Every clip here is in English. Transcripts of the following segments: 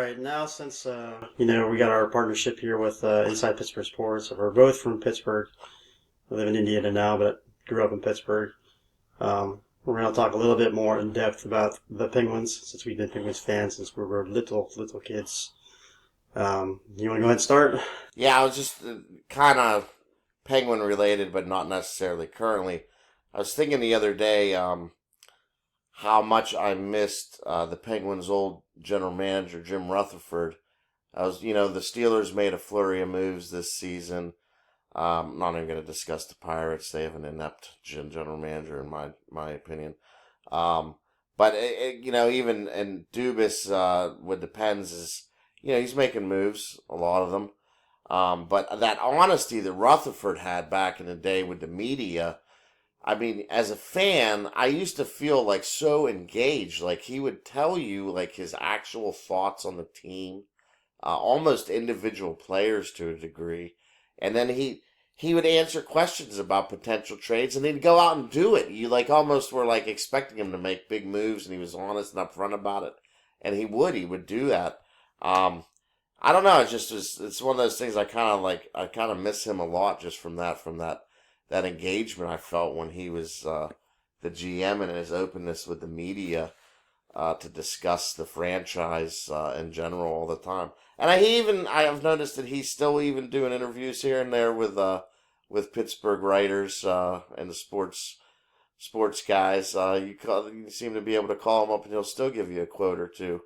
right, now since we got our partnership here with Inside Pittsburgh Sports, we're both from Pittsburgh. I live in Indiana now, but grew up in Pittsburgh. We're going to talk a little bit more in depth about the Penguins, since we've been Penguins fans since we were little kids. You want to go ahead and start? Yeah, I was just kind of Penguin related, but not necessarily currently. I was thinking the other day how much I missed the Penguins' old general manager, Jim Rutherford. The Steelers made a flurry of moves this season. I'm not even going to discuss the Pirates. They have an inept general manager, in my opinion. But even and Dubas with the Pens is, he's making moves, a lot of them. But that honesty that Rutherford had back in the day with the media, I mean, as a fan, I used to feel like so engaged. Like he would tell you like his actual thoughts on the team, almost individual players to a degree, and then he would answer questions about potential trades, and he'd go out and do it. You like almost were like expecting him to make big moves, and he was honest and upfront about it, and he would do that. I don't know. It's one of those things I kind of miss him a lot just from that engagement I felt when he was the GM and his openness with the media to discuss the franchise in general all the time. And I have noticed that he's still even doing interviews here and there with Pittsburgh writers and the sports guys. You seem to be able to call him up and he'll still give you a quote or two.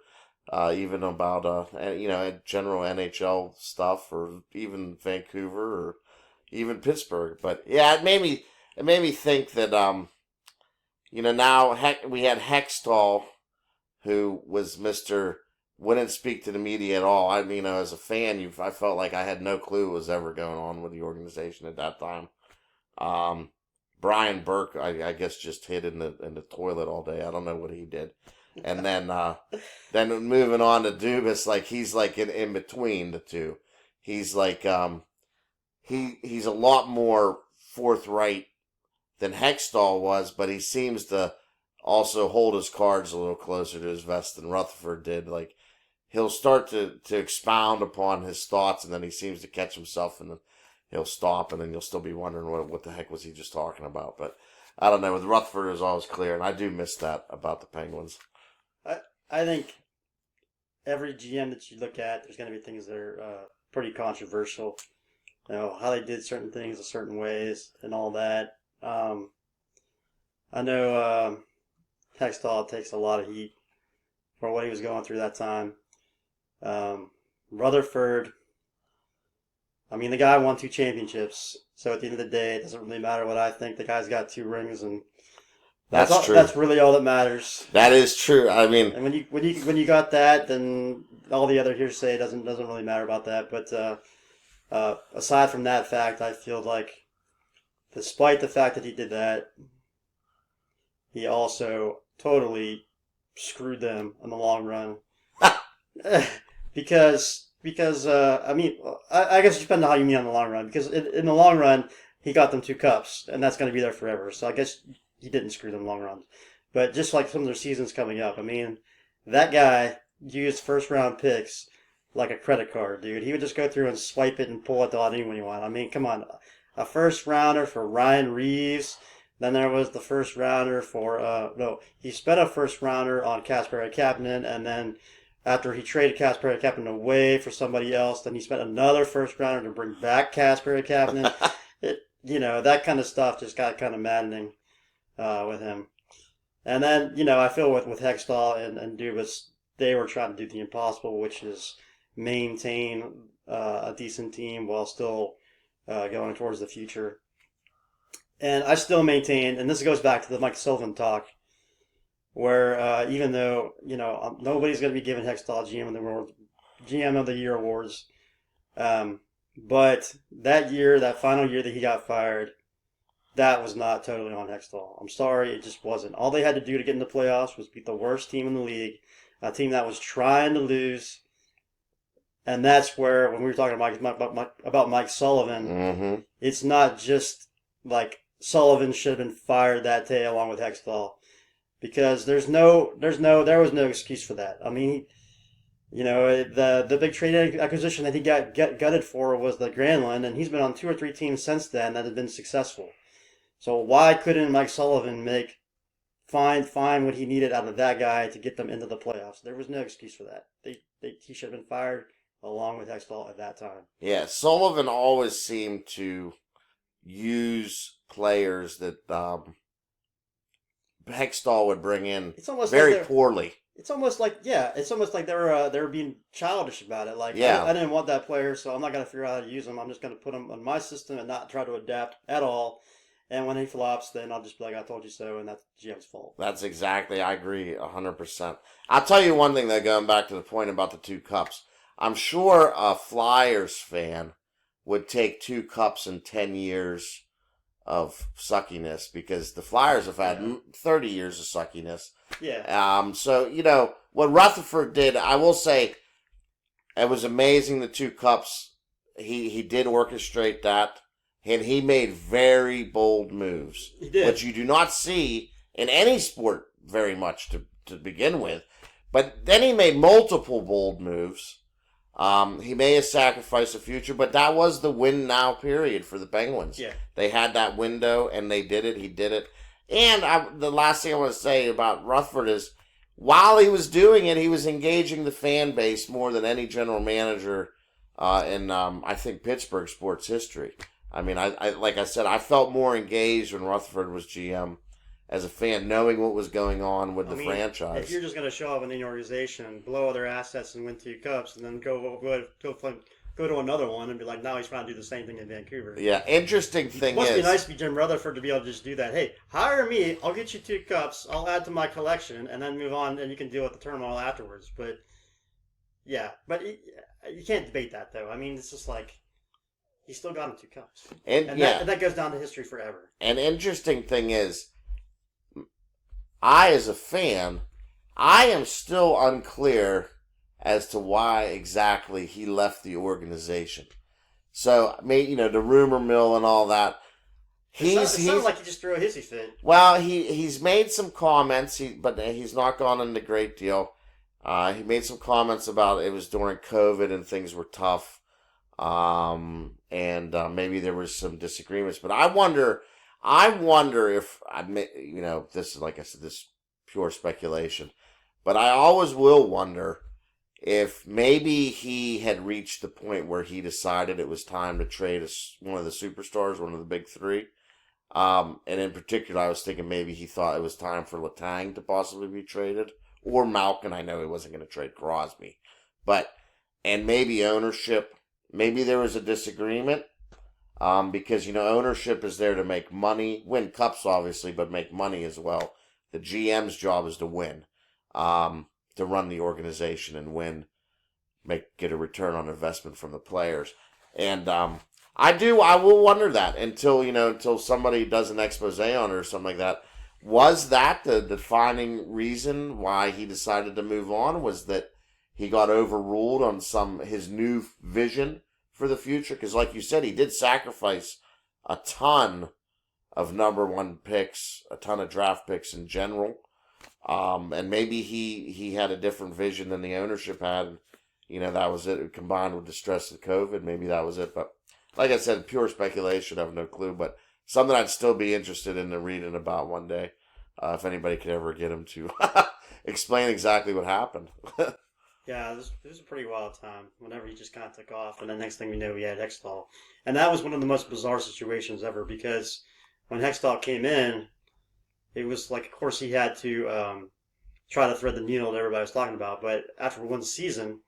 Even about general NHL stuff, or even Vancouver, or even Pittsburgh. But yeah, it made me think that now we had Hextall, who was Mr. wouldn't speak to the media at all. I mean, as a fan, I felt like I had no clue what was ever going on with the organization at that time. Brian Burke, I guess, just hid in the toilet all day. I don't know what he did. And then moving on to Dubas, like he's like in between the two. He's like he's a lot more forthright than Hextall was, but he seems to also hold his cards a little closer to his vest than Rutherford did. Like he'll start to expound upon his thoughts, and then he seems to catch himself, and then he'll stop, and then you'll still be wondering what the heck was he just talking about. But I don't know. With Rutherford, it was always clear, and I do miss that about the Penguins. I think every GM that you look at, there's going to be things that are pretty controversial. How they did certain things in certain ways and all that. I know Hextall takes a lot of heat for what he was going through that time. Rutherford, I mean, the guy won 2 championships, so at the end of the day, it doesn't really matter what I think. The guy's got 2 rings, and That's true. That's really all that matters. That is true. I mean, and when you got that, then all the other hearsay doesn't really matter about that. But aside from that fact, I feel like, despite the fact that he did that, he also totally screwed them in the long run. because I mean, I guess it depends on how you mean on the long run. Because in the long run, he got them 2 cups, and that's going to be there forever. So I guess he didn't screw them long runs. But just like some of their seasons coming up, I mean, that guy used first round picks like a credit card, dude. He would just go through and swipe it and pull it out anyone you want. I mean, come on. A first rounder for Ryan Reeves. Then there was the first rounder for, he spent a first rounder on Kasperi Kapanen, and then after he traded Kasperi Kapanen away for somebody else, then he spent another first rounder to bring back Kasperi Kapanen. That kind of stuff just got kind of maddening with him. And then, I feel with Hextall and Dubas, they were trying to do the impossible, which is maintain a decent team while still going towards the future. And I still maintain, and this goes back to the Mike Sullivan talk, where even though, nobody's going to be giving Hextall GM of the Year awards, but that final year that he got fired, that was not totally on Hextall. I'm sorry, it just wasn't. All they had to do to get in the playoffs was beat the worst team in the league, a team that was trying to lose. And that's where, when we were talking about Mike Sullivan, it's not just like Sullivan should have been fired that day along with Hextall, because there was no excuse for that. I mean, The big trade acquisition that he got gutted for was the Granlund, and he's been on 2 or 3 teams since then that have been successful. So why couldn't Mike Sullivan find what he needed out of that guy to get them into the playoffs? There was no excuse for that. He should have been fired along with Hextall at that time. Yeah, Sullivan always seemed to use players that Hextall would bring in It's almost very like poorly. it's almost like they were being childish about it. Like Yeah. I didn't want that player, so I'm not gonna figure out how to use him. I'm just gonna put him on my system and not try to adapt at all. And when he flops, then I'll just be like, I told you so, and that's GM's fault. That's exactly, I agree 100%. I'll tell you one thing, though, going back to the point about the 2 cups. I'm sure a Flyers fan would take 2 cups in 10 years of suckiness because the Flyers have had 30 years of suckiness. Yeah. So, what Rutherford did, I will say, it was amazing, the 2 cups. He did orchestrate that. And he made very bold moves, He did. which you do not see in any sport very much to begin with. But then he made multiple bold moves. He may have sacrificed the future, but that was the win now period for the Penguins. Yeah. They had that window, and they did it. He did it. And the last thing I want to say about Rutherford is, while he was doing it, he was engaging the fan base more than any general manager in, I think, Pittsburgh sports history. I mean, I like I said, I felt more engaged when Rutherford was GM as a fan, knowing what was going on with the franchise. If you're just going to show up in the organization, blow other assets, and win 2 cups, and then go to another one and be like, now he's trying to do the same thing in Vancouver. Yeah, interesting thing It must is, be nice to be Jim Rutherford to be able to just do that. Hey, hire me, I'll get you 2 cups, I'll add to my collection, and then move on, and you can deal with the turmoil afterwards. But yeah, you can't debate that though. I mean, it's just like, he still got him 2 cups. And that goes down to history forever. An interesting thing is, I, as a fan, I am still unclear as to why exactly he left the organization. So, the rumor mill and all that. It sounds like he just threw a hissy fit. Well, he's made some comments, but he's not gone into a great deal. He made some comments about it was during COVID and things were tough. And maybe there was some disagreements, but I wonder if this is, like I said, this pure speculation, but I always will wonder if maybe he had reached the point where he decided it was time to trade one of the superstars, one of the big 3. And in particular, I was thinking maybe he thought it was time for Letang to possibly be traded, or Malkin. I know he wasn't going to trade Crosby, and maybe ownership. Maybe there was a disagreement because, ownership is there to make money, win cups, obviously, but make money as well. The GM's job is to win, to run the organization and win, get a return on investment from the players. And I will wonder that until somebody does an expose on it or something like that. Was that the defining reason why he decided to move on? Was that he got overruled on his new vision for the future? Because like you said, he did sacrifice a ton of number 1 picks, a ton of draft picks in general. And maybe he had a different vision than the ownership had. That was it, combined with the stress of COVID. Maybe that was it. But like I said, pure speculation. I have no clue. But something I'd still be interested in reading about one day. If anybody could ever get him to explain exactly what happened. Yeah, this was a pretty wild time whenever he just kind of took off. And the next thing we know, we had Hextall. And that was one of the most bizarre situations ever because when Hextall came in, it was like, of course, he had to try to thread the needle that everybody was talking about. But after one season,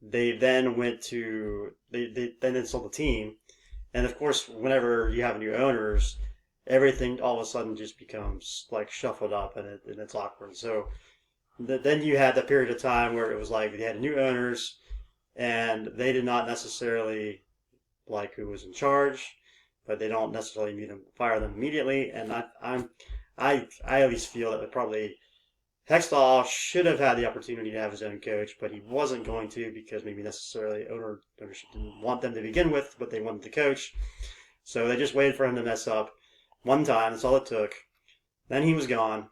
they then they then sold the team. And of course, whenever you have new owners, everything all of a sudden just becomes like shuffled up and it's awkward. So then you had that period of time where it was like they had new owners and they did not necessarily like who was in charge, but they don't necessarily fire them immediately. And I at least feel that probably Hextall should have had the opportunity to have his own coach, but he wasn't going to because maybe necessarily ownership didn't want them to begin with, but they wanted the coach. So they just waited for him to mess up one time. That's all it took. Then he was gone.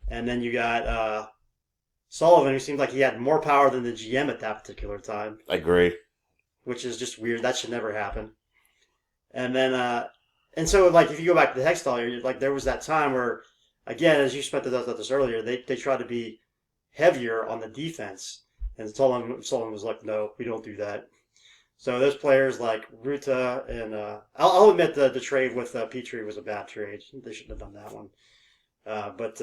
And then you got Sullivan, who seemed like he had more power than the GM at that particular time, I agree. which is just weird. That should never happen. And then, and so like if you go back to the Hextall, like there was that time where, again, as you spent about this earlier, they tried to be heavier on the defense, and Sullivan was like, no, we don't do that. So those players like Ruta and I'll admit the trade with Petrie was a bad trade. They shouldn't have done that one. But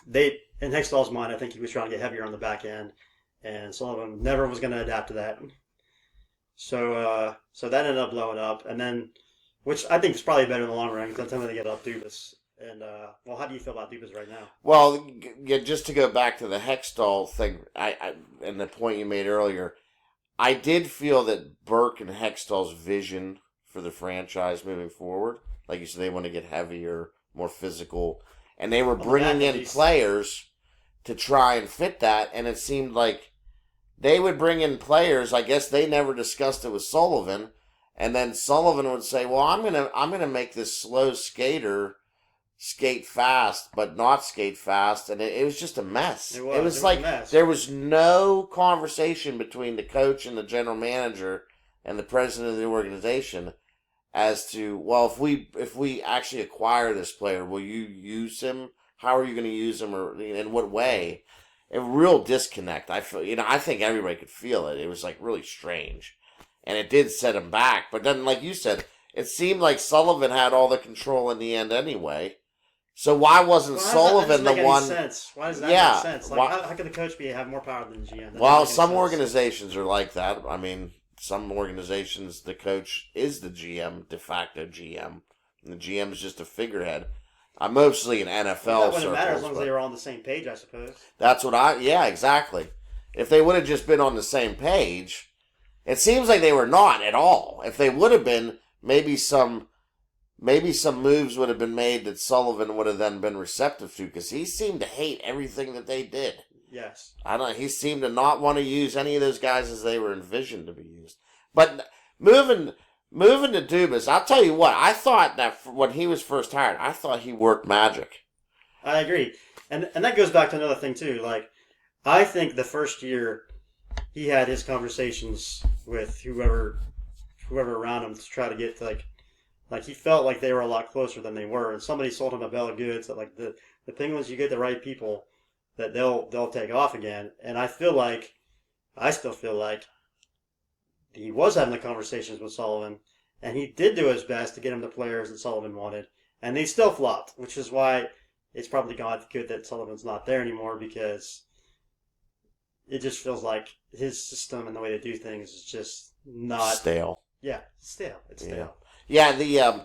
they, in Hextall's mind, I think he was trying to get heavier on the back end, and Sullivan never was going to adapt to that. So that ended up blowing up, and then, which I think is probably better in the long run because that's how they get up Dubas. And well, how do you feel about Dubas right now? Well, yeah, just to go back to the Hextall thing, I and the point you made earlier, I did feel that Burke and Hextall's vision for the franchise moving forward, like you said, they want to get heavier, more physical, and they were bringing in players to try and fit that, and it seemed like they would bring in players. I guess they never discussed it with Sullivan, and then Sullivan would say, "Well, I'm gonna make this slow skater skate fast, but not skate fast," and it was just a mess. It was like there was no conversation between the coach and the general manager and the president of the organization as to, well, if we actually acquire this player, will you use him? How are you going to use him, or in what way? A real disconnect. I feel, I think everybody could feel it. It was like really strange, and it did set him back. But then, like you said, it seemed like Sullivan had all the control in the end anyway. So why wasn't Sullivan the one? Sense? Why does that make sense? Like, how can the coach have more power than the GM? Well, some organizations are like that. I mean, some organizations, the coach is the GM, de facto GM, and the GM is just a figurehead. I'm mostly an NFL. Well, that wouldn't matter as long as they were on the same page, I suppose. That's what yeah, exactly. If they would have just been on the same page, it seems like they were not at all. If they would have been, maybe some moves would have been made that Sullivan would have then been receptive to, because he seemed to hate everything that they did. Yes. He seemed to not want to use any of those guys as they were envisioned to be used. But moving to Dubas, I'll tell you what, I thought that when he was first hired, I thought he worked magic. I agree. And that goes back to another thing too. Like, I think the first year he had his conversations with whoever around him to try to get like he felt like they were a lot closer than they were, and somebody sold him a bill of goods that like the Penguins, you get the right people, that they'll take off again. And I still feel like he was having the conversations with Sullivan, and he did do his best to get him the players that Sullivan wanted, and they still flopped, which is why it's probably good that Sullivan's not there anymore, because it just feels like his system and the way they do things is just not stale. Yeah, stale. It's stale. Yeah,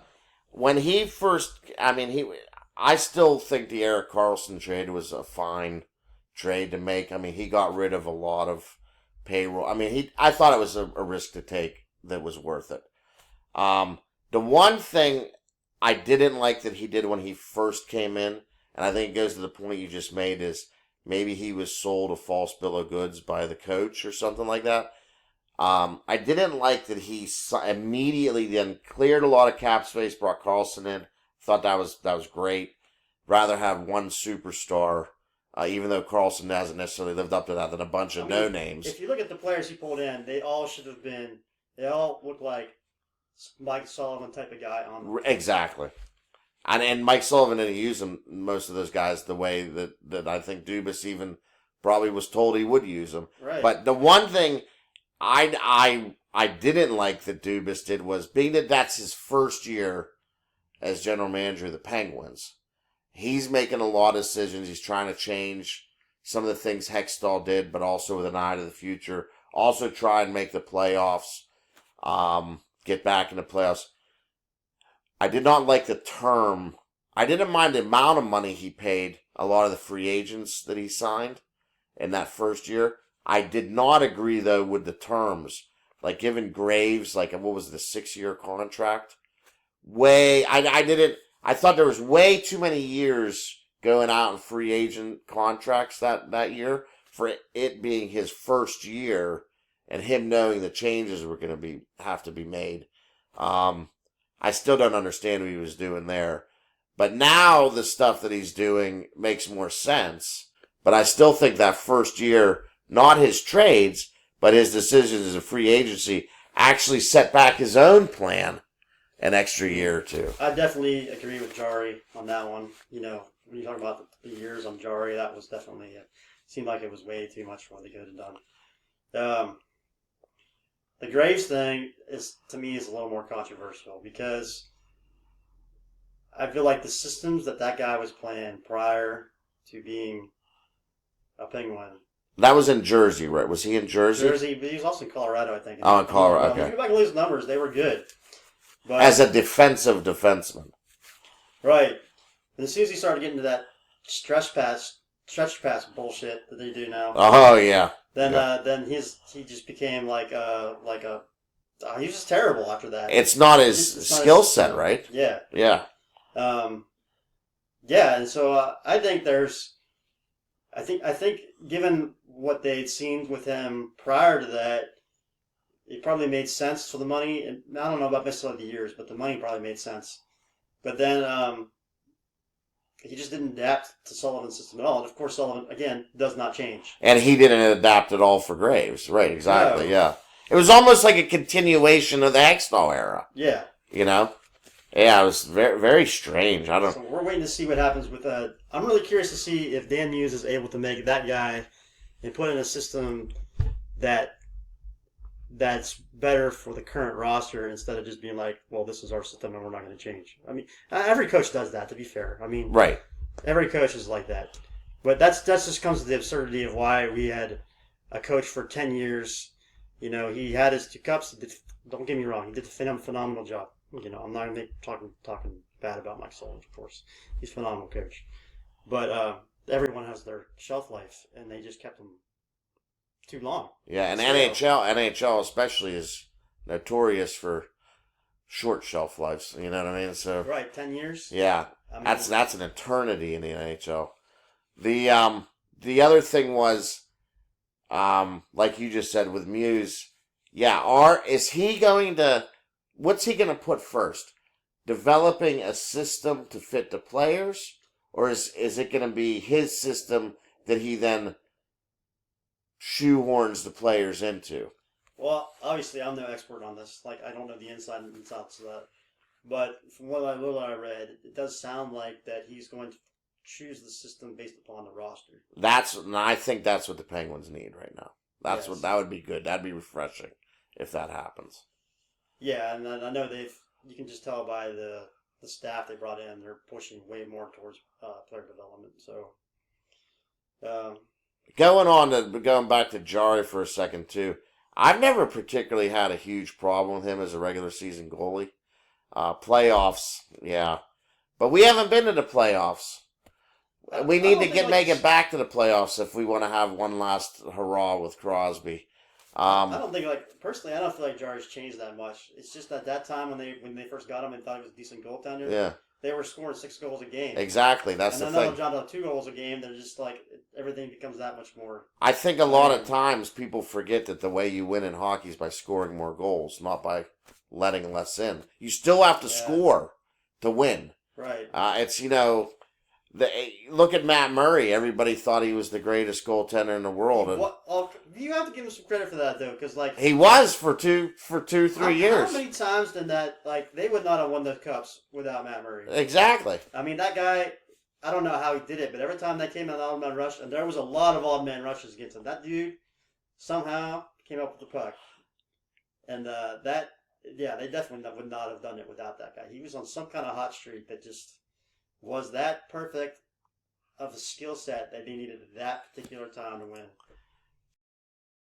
when he first, I still think the Erik Karlsson trade was a fine trade to make. I mean, he got rid of a lot of payroll. I mean, I thought it was a risk to take that was worth it. The one thing I didn't like that he did when he first came in, and I think it goes to the point you just made, is maybe he was sold a false bill of goods by the coach or something like that. I didn't like that he immediately then cleared a lot of cap space, brought Karlsson in. Thought that was great. Rather have one superstar, even though Karlsson hasn't necessarily lived up to that, than a bunch of no names. If you look at the players he pulled in, they all look like Mike Sullivan type of guy on them. Exactly. And Mike Sullivan didn't use them, most of those guys, the way that I think Dubas even probably was told he would use them. Right. But the one thing I didn't like that Dubas did was, being that that's his first year as general manager of the Penguins, he's making a lot of decisions. He's trying to change some of the things Hextall did, but also with an eye to the future. Also try and make the playoffs, get back into playoffs. I did not like the term. I didn't mind the amount of money he paid a lot of the free agents that he signed in that first year. I did not agree, though, with the terms. Like giving Graves, what was the 6-year contract? I thought there was way too many years going out in free agent contracts that year for it being his first year and him knowing the changes were going to have to be made. I still don't understand what he was doing there. But now the stuff that he's doing makes more sense. But I still think that first year, not his trades, but his decisions as a free agency, actually set back his own plan an extra year or two. I definitely agree with Jari on that one. You know, when you talk about the years on Jari, that was definitely seemed like it was way too much for what they could have done. The Graves thing is, to me, is a little more controversial because I feel like the systems that guy was playing prior to being a Penguin. That was in Jersey, right? Was he in Jersey? Jersey, but he was also in Colorado, I think. Oh, in Colorado, okay. If you go back and look at his numbers, they were good. But, as a defensive defenseman. Right. And as soon as he started getting to that stretch pass bullshit that they do now. Oh yeah. Then he just became he was just terrible after that. It's not his skill set, right? Yeah. Yeah. Yeah, and so I think I think given what they'd seen with him prior to that, it probably made sense for the money. And I don't know about necessarily the years, but the money probably made sense. But then he just didn't adapt to Sullivan's system at all. And of course, Sullivan, again, does not change. And he didn't adapt at all for Graves. Right, exactly, No. yeah. It was almost like a continuation of the Hextall era. Yeah. You know? Yeah, it was very, very strange. So we're waiting to see what happens with I'm really curious to see if Dan Muse is able to make that guy and put in a system that's better for the current roster instead of just being like, well, this is our system and we're not going to change. I mean, every coach does that, to be fair. I mean, right. Every coach is like that. But that's just comes to the absurdity of why we had a coach for 10 years. You know, he had his 2 cups. Don't get me wrong. He did a phenomenal job. You know, I'm not going to be talking bad about Mike Sullivan, of course. He's a phenomenal coach. But everyone has their shelf life, and they just kept him too long. Yeah, and NHL especially is notorious for short shelf lives. You know what I mean? So right, 10 years. Yeah, I mean, that's an eternity in the NHL. The other thing was, like you just said with Muse, yeah. What's he going to put first? Developing a system to fit the players, or is it going to be his system that he then shoehorns the players into? Well, obviously, I'm no expert on this. Like, I don't know the inside and outs of that. But from what I read, it does sound like that he's going to choose the system based upon the roster. I think that's what the Penguins need right now. That would be good. That'd be refreshing if that happens. Yeah, and I know you can just tell by the staff they brought in, they're pushing way more towards player development. So, going back to Jari for a second too. I've never particularly had a huge problem with him as a regular season goalie. Playoffs, yeah, but we haven't been to the playoffs. We need to make it back to the playoffs if we want to have one last hurrah with Crosby. I don't think personally, I don't feel like Jari's changed that much. It's just at that time when they first got him and thought he was a decent goaltender. Yeah. They were scoring 6 goals a game. Exactly, that's the thing. And then they'll drop down 2 goals a game. They're just like, everything becomes that much more. I think a lot of times people forget that the way you win in hockey is by scoring more goals, not by letting less in. You still have to score to win. Right. It's, look at Matt Murray. Everybody thought he was the greatest goaltender in the world. You have to give him some credit for that, though, because he was for 3 years. How many times did they would not have won the cups without Matt Murray? Exactly. I mean, that guy, I don't know how he did it, but every time they came in an odd man rush, and there was a lot of odd man rushes against him, that dude somehow came up with the puck, and they definitely would not have done it without that guy. He was on some kind of hot streak that just was that perfect of a skill set that they needed at that particular time to win.